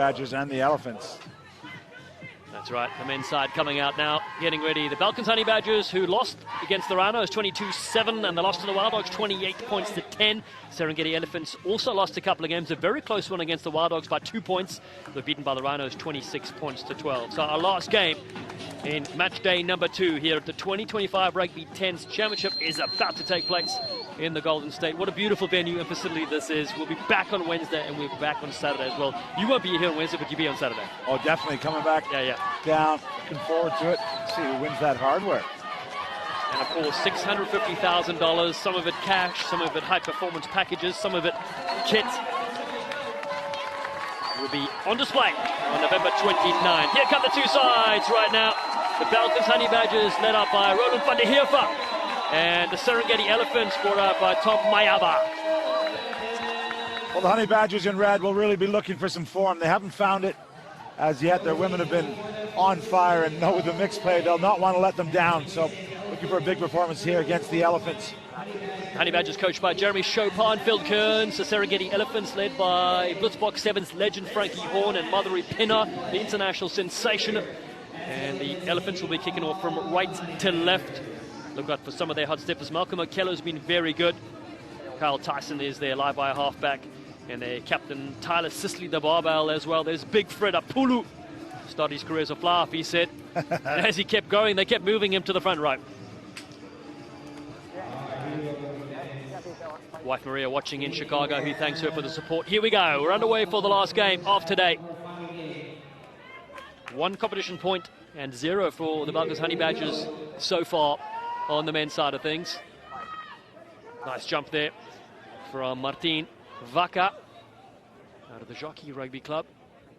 Badgers and the Elephants. That's right, the men's side coming out now, getting ready. The Balkans Honey Badgers, who lost against the Rhinos 22-7, and they lost to the Wild Dogs 28 points to 10. Serengeti Elephants also lost a couple of games, a very close one against the Wild Dogs by 2 points. They were beaten by the Rhinos 26 points to 12. So our last game in match day number 2 here at the 2025 Rugby 10s Championship is about to take place in the Golden State. What a beautiful venue and facility this is. We'll be back on Wednesday, and we're back on Saturday as well. You won't be here on Wednesday, but you'll be on Saturday. Oh, definitely coming back down. Looking forward to it. See who wins that hardware. And of course, $650,000, some of it cash, some of it high-performance packages, some of it kit, will be on display on November 29. Here come the two sides right now. The Balkans Honey Badgers, led up by Roland van der Heerfer, and the Serengeti Elephants, brought out by Tom Mayaba. Well, the Honey Badgers in red will really be looking for some form. They haven't found it as yet. Their women have been on fire, and know with the mixed play, they'll not want to let them down. So looking for a big performance here against the Elephants. Honey Badgers coached by Jeremy Chopin, Phil Kearns. The Serengeti Elephants led by Blitzbox 7's legend Frankie Horn and Madhuri Pinna, the international sensation. And the Elephants will be kicking off from right to left. Look out for some of their hot steppers. Malcolm Okello's been very good. Kyle Tyson is their live wire halfback. And their captain, Tyler Sisley, the barbell as well. There's big Fred Apulu. Started his career as a fly-off, he said. And as he kept going, they kept moving him to the front row. Wife Maria watching in Chicago, who thanks her for the support. Here we go. We're underway for the last game of today. 1 competition point and 0 for the Balkans Honey Badgers so far on the men's side of things. Nice jump there from Martin Vaca out of the Jockey Rugby Club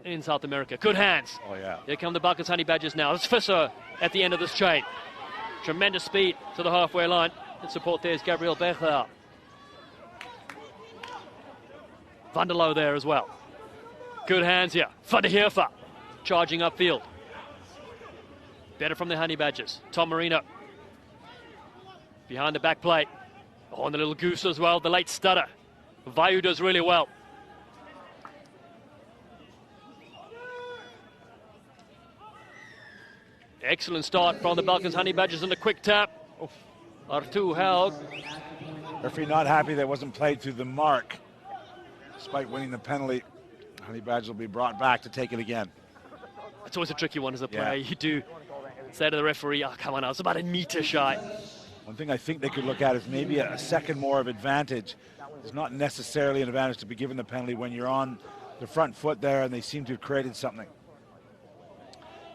in South America. Good hands. Oh, yeah. Here come the Balkans Honey Badgers now. It's Visser at the end of this chain. Tremendous speed to the halfway line. And support there is Gabriel Becher. Van der Loo there as well. Good hands here. Van der Heerfer charging upfield. Better from the Honey Badgers. Tom Marino behind the back plate. Oh, and the little goose as well, the late stutter. Vayu does really well. Excellent start from the Balkans Honey Badgers and a quick tap. Artu Haug. Referee not happy that wasn't played through the mark. Despite winning the penalty, Honey Badgers will be brought back to take it again. It's always a tricky one as a player. You do say to the referee, oh, come on, I was about a meter shy. One thing I think they could look at is maybe a second more of advantage. It's not necessarily an advantage to be given the penalty when you're on the front foot there, and they seem to have created something.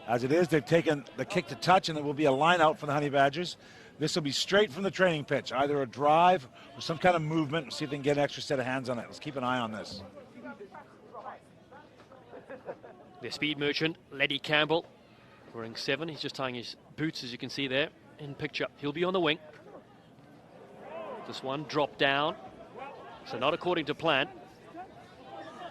As it is, they've taken the kick to touch, and it will be a line out for the Honey Badgers. This will be straight from the training pitch, either a drive or some kind of movement. We'll see if they can get an extra set of hands on it. Let's keep an eye on this. Their speed merchant, Letty Campbell, wearing 7. He's just tying his boots, as you can see there in picture. He'll be on the wing. This one dropped down, so not according to plan.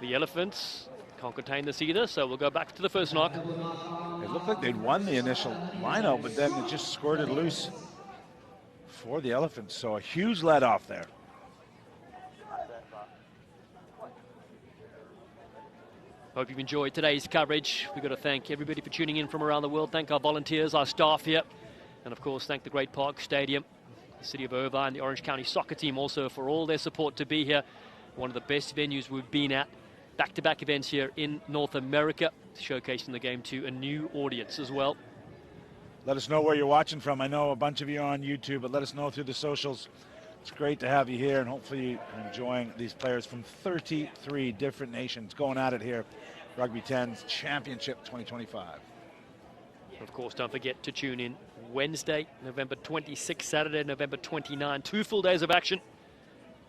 The Elephants can't contain this either, so we'll go back to the first knock. It looked like they'd won the initial line-out, but then it just squirted loose for the Elephants, so a huge let-off there. Hope you've enjoyed today's coverage. We've got to thank everybody for tuning in from around the world. Thank our volunteers, our staff here, and of course thank the Great Park Stadium, the City of Irvine, the Orange County soccer team also for all their support to be here. One of the best venues we've been at. Back-to-back events here in North America, showcasing the game to a new audience as well. Let us know where you're watching from. I know a bunch of you are on YouTube, but let us know through the socials. It's great to have you here, and hopefully you're enjoying these players from 33 different nations going at it here. Rugby 10's Championship 2025. Of course, don't forget to tune in Wednesday, November 26, Saturday, November 29. 2 full days of action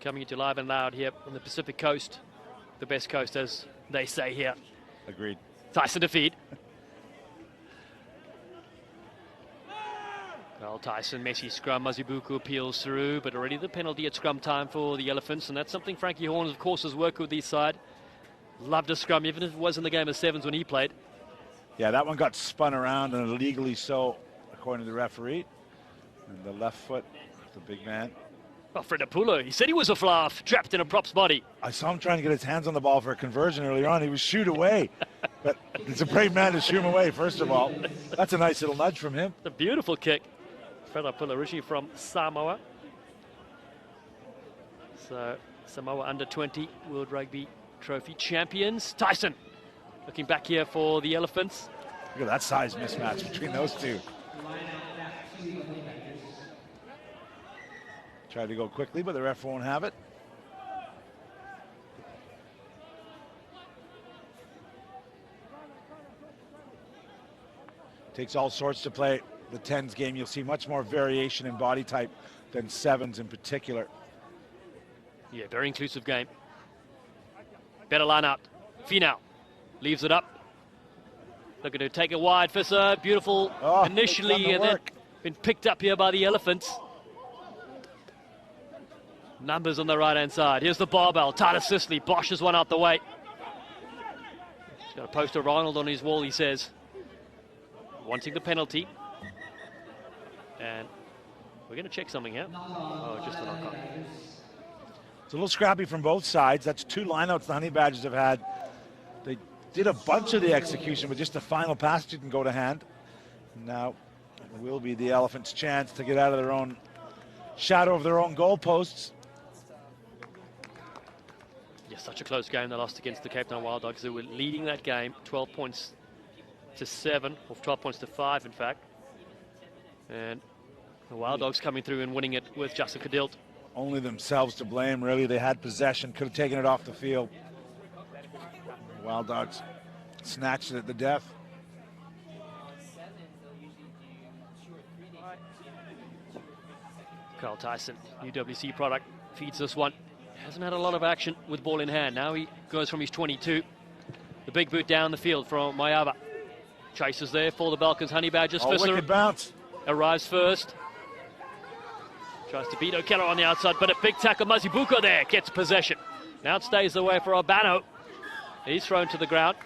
coming into live and loud here on the Pacific Coast. The best coast, as they say here. Agreed. Tyson to feed. Well, Tyson, messy scrum. Mazibuku peels through, but already the penalty at scrum time for the Elephants, and that's something Frankie Horn, of course, has worked with this side. Loved a scrum, even if it was in the game of 7s when he played. Yeah, that one got spun around, and illegally so, according to the referee. And the left foot, the big man. Oh, Fredapullo, he said he was a fluff, trapped in a prop's body. I saw him trying to get his hands on the ball for a conversion earlier on. He was shooed away. But it's a brave man to shoot him away, first of all. That's a nice little nudge from him. It's a beautiful kick. Fredapullo, originally from Samoa. So, Samoa under-20 World Rugby Trophy champions. Tyson looking back here for the Elephants. Look at that size mismatch between those two. Tried to go quickly, but the ref won't have it. Takes all sorts to play the 10s game. You'll see much more variation in body type than 7s in particular. Yeah, very inclusive game. Better line out. Finau leaves it up. Looking to take it wide for serve. Beautiful initially, and then been picked up here by the Elephants. Numbers on the right-hand side. Here's the barbell. Tyler Sisley boshes one out the way. He's got a poster Ronald on his wall, he says. Wanting the penalty. And we're going to check something here. Oh, just a knock-on. It's a little scrappy from both sides. That's 2 lineouts the Honey Badgers have had. They did a bunch of the execution, but just the final pass didn't go to hand. Now it will be the Elephants' chance to get out of their own shadow of their own goalposts. Yeah, such a close game they lost against the Cape Town Wild Dogs. They were leading that game 12 points to 7, or 12 points to 5 in fact. And the Wild Dogs coming through and winning it with Justin Cadilt. Only themselves to blame, really. They had possession, could have taken it off the field. The Wild Dogs snatched it at the death. Carl Tyson, UWC product, feeds this one. Hasn't had a lot of action with ball in hand. Now he goes from his 22. The big boot down the field from Mayava. Chases there for the Balkans Honey Badgers. Wicked bounce. Arrives first. Tries to beat O'Keller on the outside, but a big tackle. Mazibuko there gets possession. Now it stays away for Urbano. He's thrown to the ground.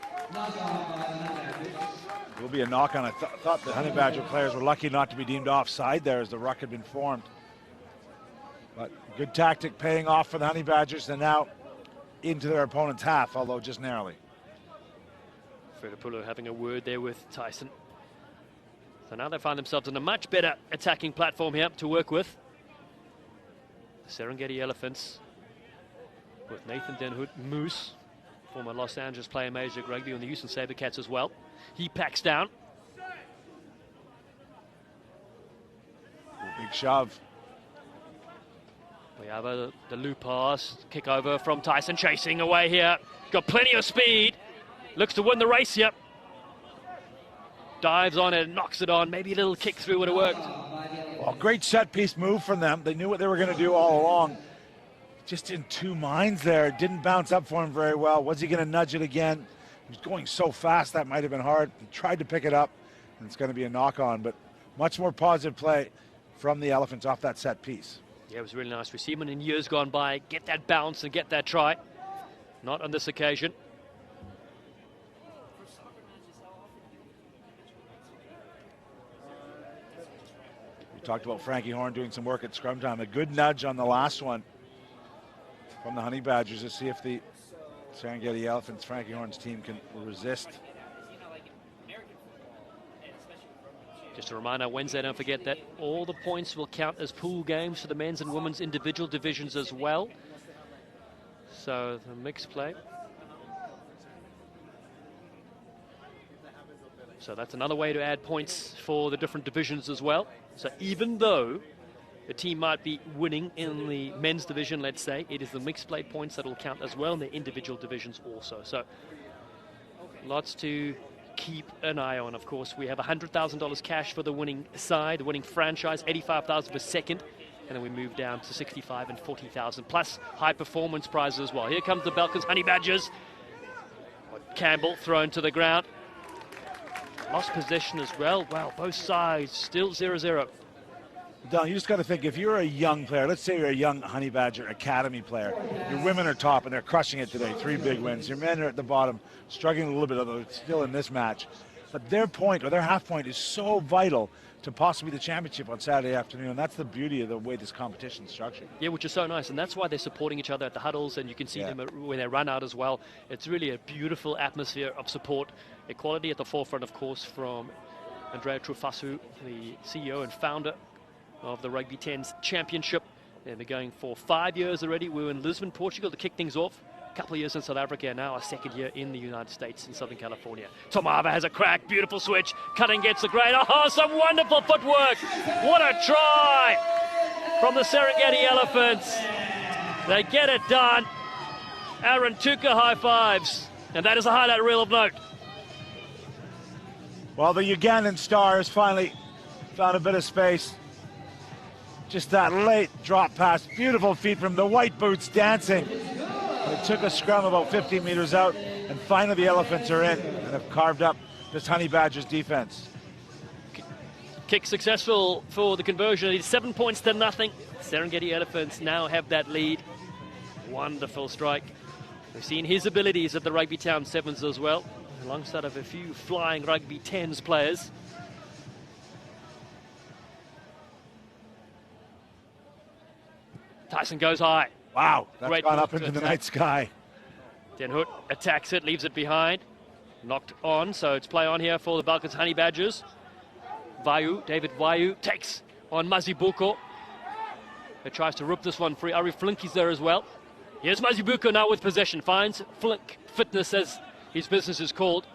Will be a knock on. I thought the Honey Badger players were lucky not to be deemed offside there as the ruck had been formed. But good tactic paying off for the Honey Badgers. They're now into their opponent's half, although just narrowly. Fredapullo having a word there with Tyson. So now they find themselves in a much better attacking platform here to work with. The Serengeti Elephants with Nathan Denhood Moose, former Los Angeles player in Major League Rugby, on the Houston Sabercats as well. He packs down. Big shove. We have the loop pass, kick over from Tyson, chasing away here. Got plenty of speed. Looks to win the race here. Dives on it, knocks it on. Maybe a little kick through would have worked. Well, great set piece move from them. They knew what they were going to do all along. Just in 2 minds there. It didn't bounce up for him very well. Was he going to nudge it again? He was going so fast that might have been hard. He tried to pick it up, and it's going to be a knock-on. But much more positive play from the Elephants off that set piece. Yeah, it was really nice. We've seen him in years gone by get that bounce and get that try. Not on this occasion. We talked about Frankie Horn doing some work at scrum time. A good nudge on the last one from the Honey Badgers to see if the Serengeti Elephants, Frankie Horn's team, can resist. Just a reminder, Wednesday, don't forget that all the points will count as pool games for the men's and women's individual divisions as well. So the mixed play. So that's another way to add points for the different divisions as well. So even though the team might be winning in the men's division, let's say, it is the mixed play points that will count as well in the individual divisions also. So lots to keep an eye on. Of course, we have $100,000 cash for the winning side, the winning franchise, $85,000 for second, and then we move down to $65,000 and $40,000 plus high performance prizes as well. Here comes the Balkans Honey Badgers. Campbell thrown to the ground. Lost possession as well. Wow, both sides still 0-0. Don, you just got to think, if you're a young player, let's say you're a young Honey Badger Academy player, your women are top and they're crushing it today, 3 big wins. Your men are at the bottom, struggling a little bit, although still in this match. But their point, or their half point, is so vital to possibly the championship on Saturday afternoon. And that's the beauty of the way this competition is structured. Yeah, which is so nice. And that's why they're supporting each other at the huddles. And you can see them when they run out as well. It's really a beautiful atmosphere of support. Equality at the forefront, of course, from Andrea Trufasu, the CEO and founder of the Rugby 10s Championship. And they're going for 5 years already. We were in Lisbon, Portugal to kick things off. A couple of years in South Africa, and now our second year in the United States in Southern California. Tomava has a crack, beautiful switch. Cutting gets the grade. Oh, some wonderful footwork. What a try from the Serengeti Elephants. They get it done. Aaron Tuka high fives. And that is a highlight reel of note. Well, the Ugandan Stars finally found a bit of space. Just that late drop pass. Beautiful feet from the white boots dancing. It took a scrum about 15 meters out, and finally the Elephants are in and have carved up this Honey Badgers defense. Kick successful for the conversion. It's 7 points to nothing. Serengeti Elephants now have that lead. Wonderful strike. We've seen his abilities at the Rugby Town Sevens as well, alongside of a few flying Rugby 10s players. Tyson goes high. Wow, that's Great gone move up into to the attack. night sky. Den Hout attacks it, leaves it behind. Knocked on, so it's play on here for the Balkans Honey Badgers. David Vayu takes on Mazibuko. He tries to rip this one free. Ari Flinky's there as well. Here's Mazibuko now with possession. Finds Flink Fitness, as his business is called.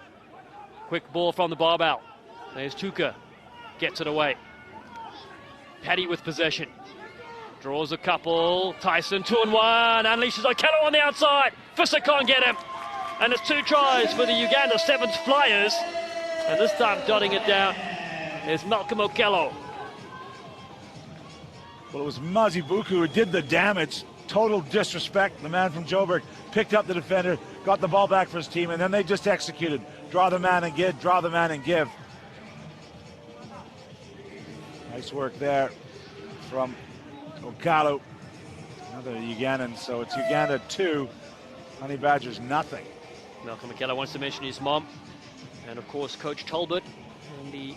Quick ball from the barbell. There's Tuka. Gets it away. Paddy with possession. Draws a couple. Tyson 2-on-1. Unleashes Okello on the outside. Fisser can't get him. And it's 2 tries for the Uganda Sevens Flyers. And this time dotting it down is Malcolm Okello. Well, it was Mazibuku who did the damage. Total disrespect. The man from Joburg picked up the defender, got the ball back for his team, and then they just executed. Draw the man and give, draw the man and give. Nice work there from Okello, another Ugandan. So it's Uganda 2, Honey Badgers nothing. Malcolm Okello wants to mention his mom, and of course Coach Talbot and the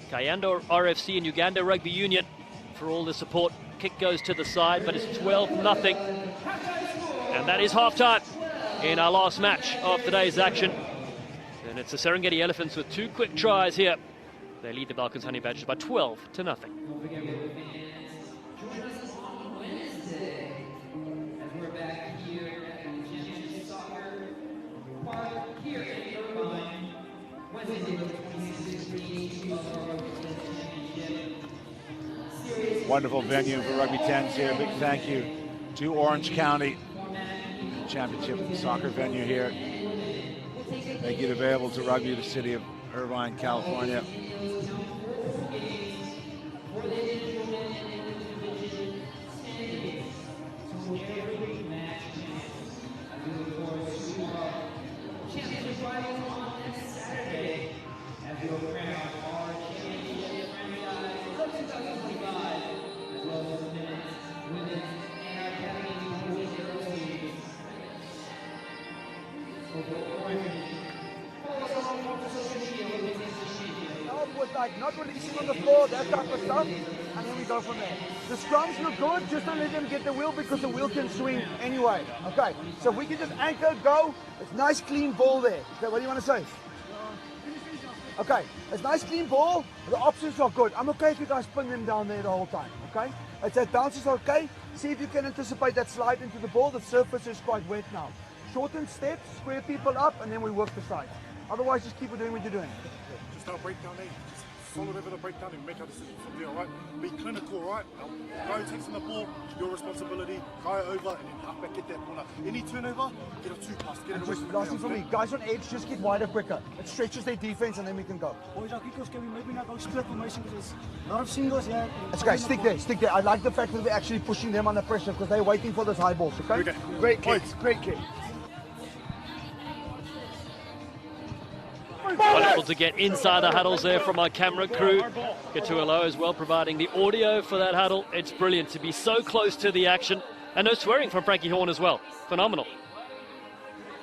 Kayando RFC and Uganda Rugby Union for all the support. Kick goes to the side, but it's 12-0. And that is half-time in our last match of today's action. And it's the Serengeti Elephants with 2 quick tries here. They lead the Balkans Honey Badgers by 12-0. Wonderful venue for Rugby 10s here. Big thank you to Orange County Championship soccer venue here. Make it available to Rugby, the city of Irvine, California. With like not releasing on the floor, that type of stuff, and then we go from there. The scrums look good, just don't let them get the wheel because the wheel can swing anyway. Okay, so if we can just anchor, go, it's nice clean ball there. Okay, what do you want to say? Okay, it's nice clean ball, the options are good. I'm okay if you guys pin them down there the whole time, okay? It's that bounces are okay. See if you can anticipate that slide into the ball. The surface is quite wet now. Shorten steps, square people up, and then we work the sides. Otherwise, just keep doing what you're doing. Just don't break down there. Just follow whatever the breakdown and make our decisions from there, alright? Be clinical, alright? Guy takes on the ball, your responsibility, guy over, and then half back, get that corner. Any turnover, get a 2-pass, get it away from Last thing for me, guys on edge, just get wider quicker. It stretches their defense, and then we can go. Boys, our kickers, can we maybe not go split formation because there's a lot of singles here. Let's go, stick there. I like the fact that we're actually pushing them under pressure because they're waiting for those high balls, okay? Great kicks, great kick. Wonderful to get inside the huddles there from our camera crew. Katualo as well providing the audio for that huddle. It's brilliant to be so close to the action. And no swearing from Frankie Horn as well. Phenomenal.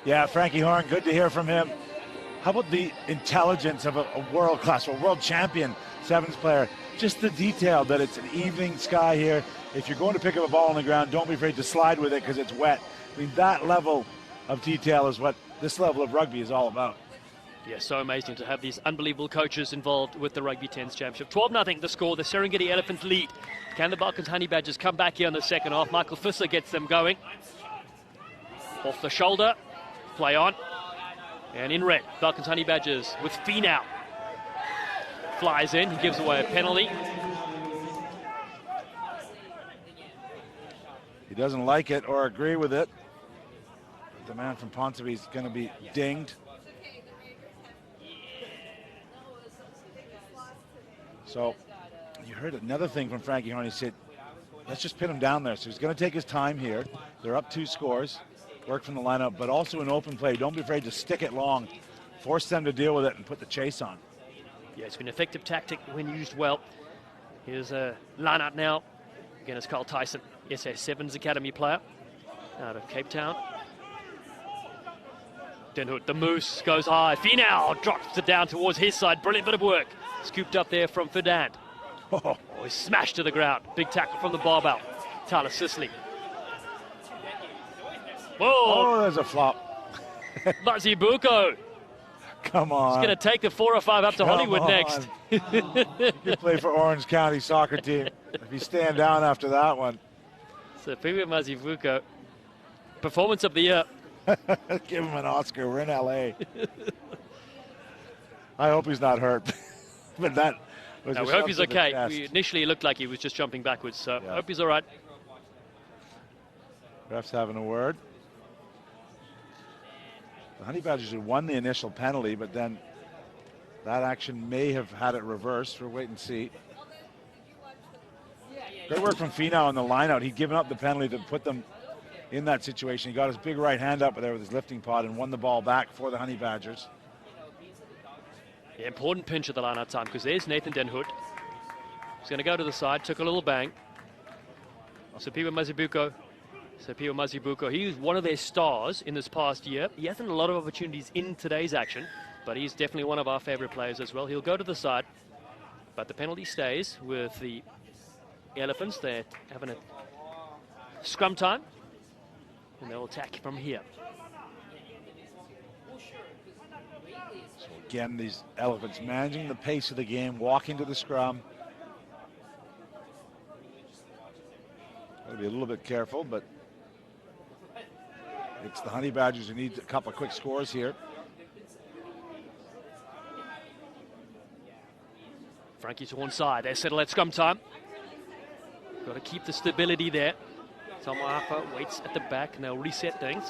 Yeah, Frankie Horn, good to hear from him. How about the intelligence of a world-class, or world champion sevens player? Just the detail that it's an evening sky here. If you're going to pick up a ball on the ground, don't be afraid to slide with it because it's wet. I mean, that level of detail is what this level of rugby is all about. Yeah, so amazing to have these unbelievable coaches involved with the Rugby 10s Championship. 12-0 the score, the Serengeti Elephants lead. Can the Balkans Honey Badgers come back here in the second half? Michael Visser gets them going. Off the shoulder, play on. And in red, Balkans Honey Badgers with Finau. Flies in, he gives away a penalty. He doesn't like it or agree with it. The man from Ponsonby is going to be dinged. So you heard another thing from Frankie Horn. He said, let's just pin him down there. So he's going to take his time here. They're up 2 scores. Work from the lineup, but also in open play. Don't be afraid to stick it long. Force them to deal with it and put the chase on. Yeah, it's been an effective tactic when used well. Here's a lineup now. Again, it's Carl Tyson, SA7's academy player out of Cape Town. Den Hood, the Moose goes high. Finau drops it down towards his side. Brilliant bit of work. Scooped up there from Ferdinand. Oh, he's smashed to the ground. Big tackle from the barbell. Tyler Sisley. Whoa! Oh, there's a flop. Mazibuko. Come on. He's going to take the 4 or 5 up to Hollywood next. You play for Orange County soccer team. If you stand down after that one. So Piwa Mazibuko, performance of the year. Give him an Oscar. We're in LA. I hope he's not hurt. But that was no, we hope he's okay. Initially, it looked like he was just jumping backwards, so I hope he's all right. Ref's having a word. The Honey Badgers had won the initial penalty, but then that action may have had it reversed. We'll wait and see. Great work from Finau on the line-out. He'd given up the penalty to put them in that situation. He got his big right hand up there with his lifting pod and won the ball back for the Honey Badgers. Yeah, important pinch at the line-out time, because there's Nathan Den Hood. He's going to go to the side, took a little bang. Piwa Mazibuko, he was one of their stars in this past year. He hasn't had a lot of opportunities in today's action, but he's definitely one of our favorite players as well. He'll go to the side, but the penalty stays with the Elephants. They're having a scrum time, and they'll attack from here. So again, these Elephants managing the pace of the game, walking to the scrum. Got to be a little bit careful, but it's the Honey Badgers who need a couple of quick scores here. Frankie's one side. They settle at scrum time. Got to keep the stability there. Tamaapa waits at the back, and they'll reset things.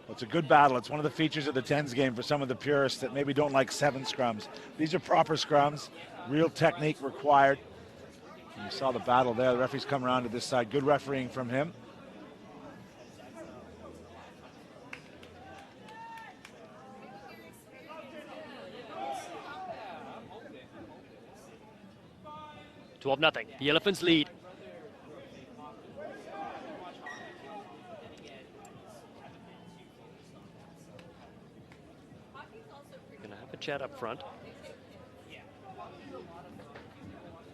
Well, it's a good battle. It's one of the features of the 10s game for some of the purists that maybe don't like 7 scrums. These are proper scrums, real technique required. And you saw the battle there. The referee's come around to this side. Good refereeing from him. Nothing. The Elephants lead. Going to have a chat up front.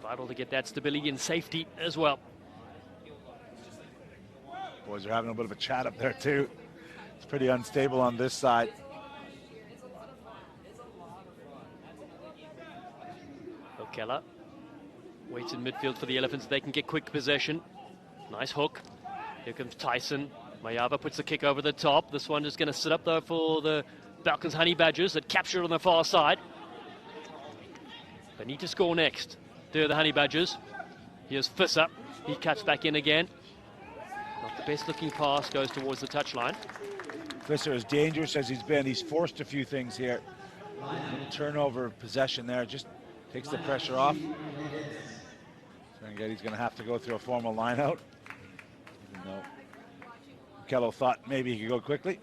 Vital to get that stability and safety as well. Boys are having a bit of a chat up there too. It's pretty unstable on this side. O'Keller waits in midfield for the Elephants. They can get quick possession. Nice hook. Here comes Tyson. Mayava puts the kick over the top. This one is going to sit up though for the Balkans Honey Badgers that capture it on the far side. They need to score next. There are the Honey Badgers. Here's Visser. He cuts back in again. Not the best looking pass, goes towards the touchline. Visser, as dangerous as he's been, he's forced a few things here. Little turnover of possession there, just takes the pressure off. Serengeti's going to have to go through a formal line out. Even though Kello thought maybe he could go quickly.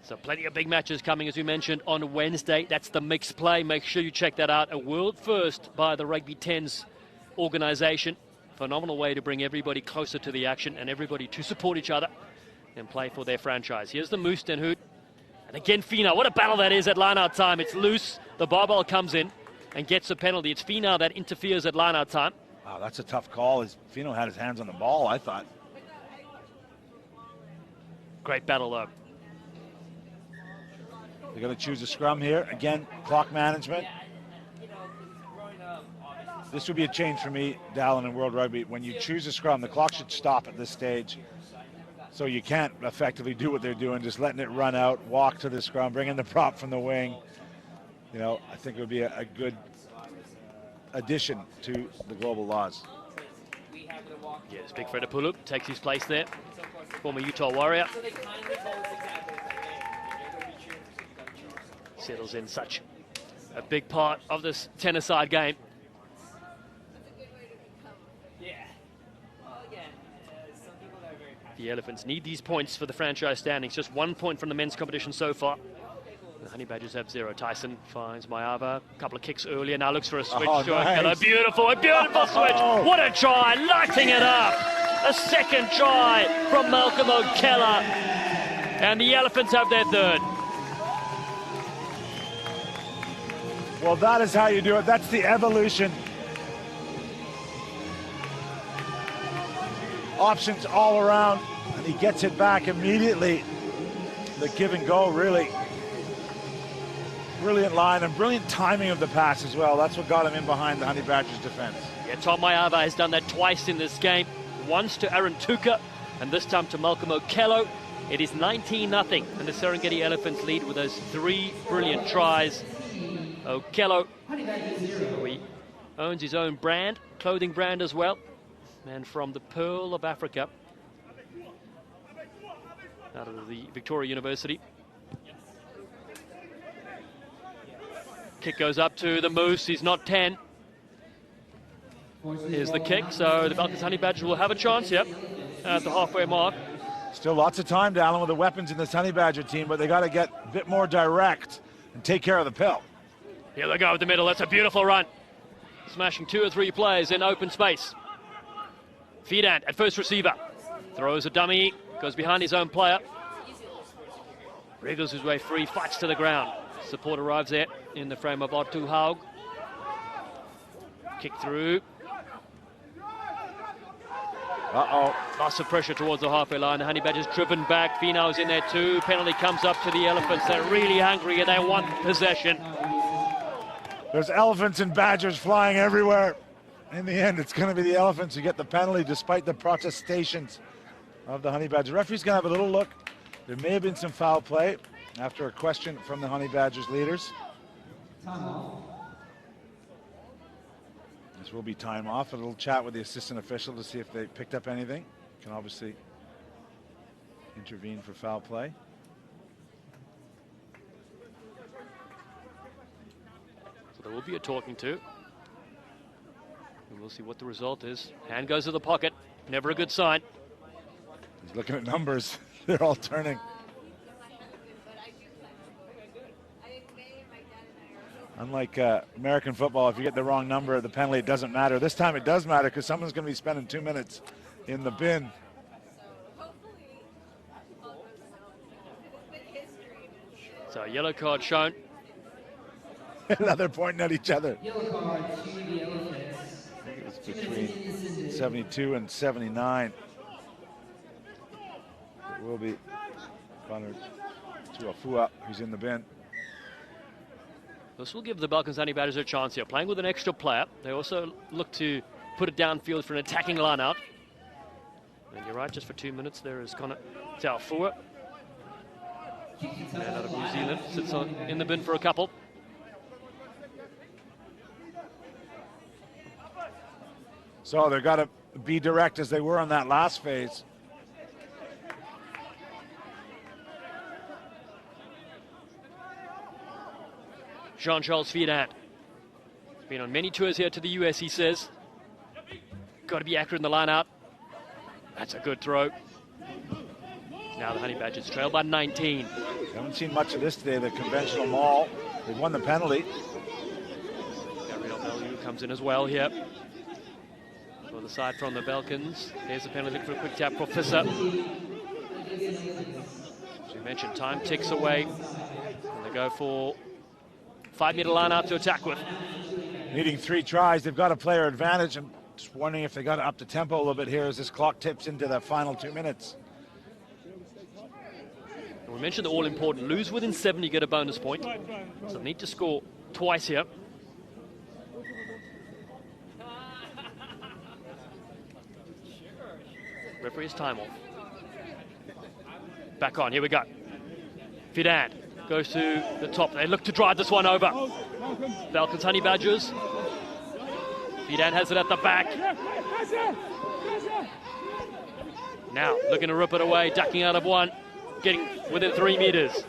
So plenty of big matches coming, as we mentioned, on Wednesday. That's the mixed play. Make sure you check that out. A world first by the Rugby 10s organization. Phenomenal way to bring everybody closer to the action and everybody to support each other. and play for their franchise. Here's the Moose Den Hoot. And again, Finau. What a battle that is at line-out time. It's loose. The barbell comes in and gets a penalty. It's Finau that interferes at line-out time. Wow, that's a tough call. Finau had his hands on the ball, I thought. Great battle, though. They're going to choose a scrum here. Again, clock management. This would be a change for me, Dallin, in World Rugby. When you choose a scrum, the clock should stop at this stage. So you can't effectively do what they're doing, just letting it run out, walk to the scrum, bring in the prop from the wing. You know, I think it would be a good addition to the global laws. Yes, Big Fred Pulu takes his place there. Former Utah Warrior. Settles in such a big part of this tennis-side game. The Elephants need these points for the franchise standings. Just 1 point from the men's competition so far. The Honey Badgers have 0. Tyson finds Mayava. A couple of kicks earlier. Now looks for a switch. Oh, nice. A beautiful switch. Oh. What a try. Lighting it up. A second try from Malcolm O'Kellar. And the Elephants have their third. Well, that is how you do it. That's the evolution. Options all around, and he gets it back immediately. The give and go, really brilliant line and brilliant timing of the pass as well. That's what got him in behind the Honey Badgers defense. Yeah, Tom Mayava has done that twice in this game. Once to Aaron Tuka, and this time to Malcolm Okello. It is 19-0, and the Serengeti Elephants lead with those 3 brilliant tries. Okello, who owns his own brand, clothing brand as well. And from the Pearl of Africa, out of the Victoria University. Kick goes up to the Moose. He's not 10. Here's the kick. So the Balkans Honey Badgers will have a chance, yep, at the halfway mark. Still lots of time, Dallin, with the weapons in this Honey Badger team, but they got to get a bit more direct and take care of the pill. Here they go with the middle. That's a beautiful run. Smashing 2 or 3 players in open space. Fiedant at first receiver. Throws a dummy, goes behind his own player. Wriggles his way free, fights to the ground. Support arrives there in the frame of Otto Haug. Kick through. Uh-oh. Lots of pressure towards the halfway line. The Honey Badgers driven back. Finau's in there too. Penalty comes up to the Elephants. They're really hungry and they want possession. There's elephants and badgers flying everywhere. In the end, it's going to be the Elephants who get the penalty despite the protestations of the Honey Badgers. The referee's going to have a little look. There may have been some foul play after a question from the Honey Badgers leaders. This will be time off. A little chat with the assistant official to see if they picked up anything. Can obviously intervene for foul play. So there will be a talking to. And we'll see what the result is. Hand goes to the pocket. Never a good sign. He's looking at numbers. They're all turning. Unlike American football, if you get the wrong number at the penalty, it doesn't matter. This time it does matter because someone's going to be spending 2 minutes in the bin. So a yellow card shown. Now they're pointing at each other. Yellow card to the Elephants. It's between 72 and 79. It will be Connor Tuafua who's in the bin. This will give the Balkans Honey Badgers a chance here. Playing with an extra player. They also look to put it downfield for an attacking line-out. And you're right, just for 2 minutes there is Connor Tuafua. Man out of New Zealand sits in the bin for a couple. So they've got to be direct as they were on that last phase. Jean-Charles Fiedant. Been on many tours here to the US, he says. Got to be accurate in the line out. That's a good throw. Now the Honey Badgers trail by 19. Haven't seen much of this today, the conventional maul. They've won the penalty. Gabriel Bellew comes in as well here. For the side from the Balkans. There's a penalty for a quick tap, Professor. As you mentioned, time ticks away. And they go for 5-meter line out to attack with. Needing 3 tries, they've got a player advantage. I'm just wondering if they got to up the tempo a little bit here as this clock tips into the final 2 minutes. And we mentioned the all-important lose within 7, you get a bonus point. So they need to score twice here. Referee's time off. Back on, here we go. Fidan goes to the top. They look to drive this one over. Balkans Honey Badgers. Fidan has it at the back. Now looking to rip it away, ducking out of one, getting within 3 meters.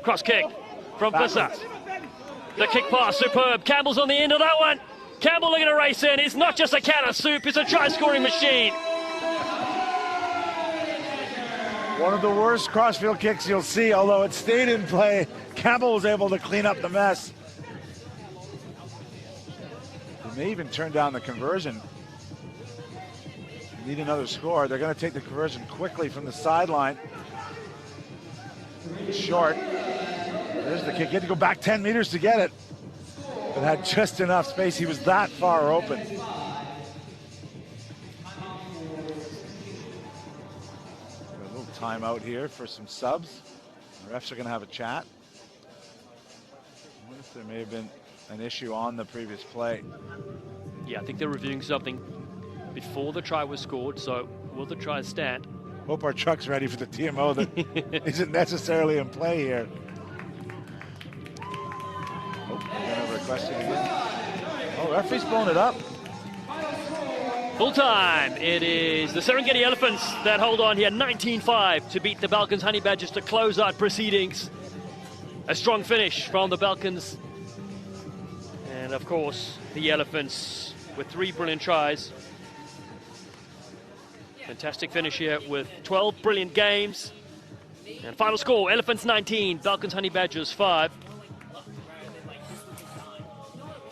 Cross kick from Visser. The kick pass, superb. Campbell's on the end of that one. Campbell looking to race in. He's not just a can of soup, he's a try-scoring machine. One of the worst crossfield kicks you'll see, although it stayed in play. Campbell was able to clean up the mess. They may even turn down the conversion. Need another score. They're going to take the conversion quickly from the sideline. Short. There's the kick. He had to go back 10 meters to get it. But had just enough space. He was that far open. A little timeout here for some subs. The refs are going to have a chat. I wonder if there may have been an issue on the previous play. Yeah, I think they're reviewing something before the try was scored, so will the try stand? Hope our truck's ready for the TMO that isn't necessarily in play here. Oh, they're gonna request it again. Oh, referee's blowing it up. Full time. It is the Serengeti Elephants that hold on here, 19-5 to beat the Balkans Honey Badgers to close out proceedings. A strong finish from the Balkans. And of course, the Elephants with 3 brilliant tries. Fantastic finish here with 12 brilliant games. And final score, Elephants 19, Balkans Honey Badgers 5.